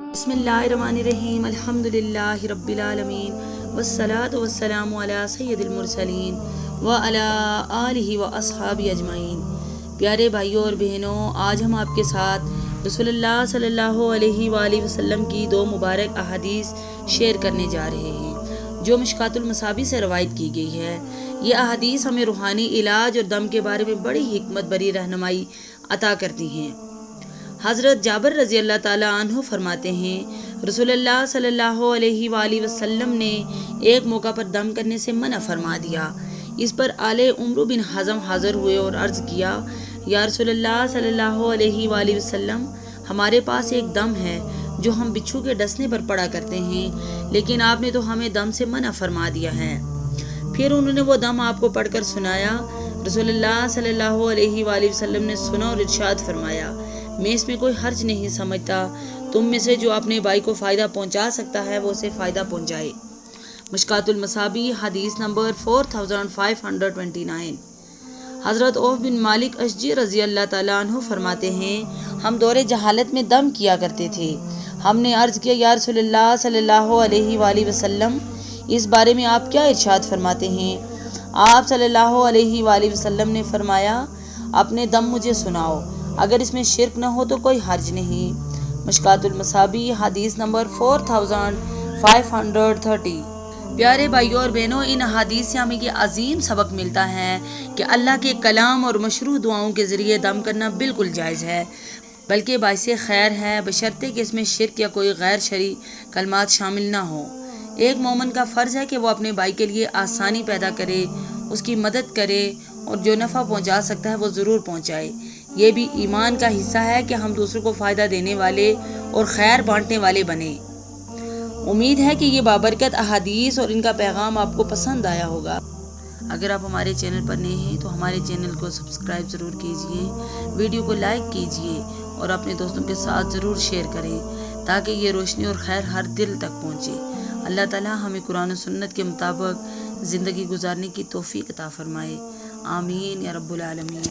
बिस्मिल्लाहिर्रहमानिर्रहीम अल्हम्दुलिल्लाहि रब्बिल आलमीन वस्सलातु वस्सलामु अला सय्यिदिल मुरसलीन व अला आलिहि व अस्हाबी अजमाइन। प्यारे भाइयों और बहनों, आज हम आपके साथ रसूलुल्लाह सल्लल्लाहु अलैहि वसल्लम की दो मुबारक अहादीस शेयर करने जा रहे हैं जो मिशकातुल मसाबी से रवायत की गई है। ये अहादीस हमें रूहानी इलाज और दम के बारे में बड़ी हिकमत भरी रहनुमाई अता करती हैं। हज़रत जाबिर रज़ी अल्लाह ताला अन्हु फरमाते हैं, रसूलुल्लाह सल्लल्लाहु अलैहि वसल्लम ने एक मौका पर दम करने से मना फरमा दिया। इस पर आले उम्र बिन हज़म हाज़िर हुए और अर्ज़ किया, या रसूलुल्लाह सल्लल्लाहु अलैहि वसल्लम, हमारे पास एक दम है जो हम बिच्छू के डसने पर पड़ा करते हैं, लेकिन आपने तो हमें दम से मना फरमा दिया है। फिर उन्होंने वो दम आपको पढ़कर सुनाया। रसूलुल्लाह सल्लल्लाहु अलैहि वसल्लम ने सुना और इरशाद फरमाया, मैं इसमें कोई हर्ज नहीं समझता। तुम में से जो अपने भाई को फ़ायदा पहुंचा सकता है वो उसे फ़ायदा पहुंचाए। मिशकातुल मसाबी हदीस नंबर 4529। हज़रत औफ बिन मालिक अशजी रज़ी अल्लाह ताला अन्हु फरमाते हैं, हम दौरे जहालत में दम किया करते थे। हमने अर्ज़ किया, या रसूलुल्लाह सल्लल्लाहु अलैहि वसल्लम, इस बारे में आप क्या इरशाद फरमाते हैं? आप सल्लल्लाहु अलैहि वसल्लम ने फरमाया, अपने दम मुझे सुनाओ, अगर इसमें शिरक न हो तो कोई हर्ज नहीं। मिशकातुल मसाबी हदीस नंबर 4530। प्यारे भाइयों और बहनों, इन हदीस से हमें ये अजीम सबक मिलता है कि अल्लाह के कलाम और मशरू दुआओं के ज़रिए दम करना बिल्कुल जायज़ है, बल्कि बाइसे खैर है, बशर्ते कि इसमें शिरक या कोई गैर शरई कलमात शामिल ना हो। एक मोमिन का फ़र्ज़ है कि वो अपने भाई के लिए आसानी पैदा करे, उसकी मदद करे और जो नफ़ा पहुँचा सकता है वो ज़रूर पहुँचाए। ये भी ईमान का हिस्सा है कि हम दूसरों को फ़ायदा देने वाले और खैर बांटने वाले बने। उम्मीद है कि ये बाबरकत अहादीस और इनका पैगाम आपको पसंद आया होगा। अगर आप हमारे चैनल पर नए हैं तो हमारे चैनल को सब्सक्राइब ज़रूर कीजिए, वीडियो को लाइक कीजिए और अपने दोस्तों के साथ ज़रूर शेयर करें ताकि ये रोशनी और खैर हर दिल तक पहुँचे। अल्लाह ताला हमें कुरान और सुन्नत के मुताबिक ज़िंदगी गुजारने की तौफीक अता फरमाए। आमीन या रब्बुल आलमीन।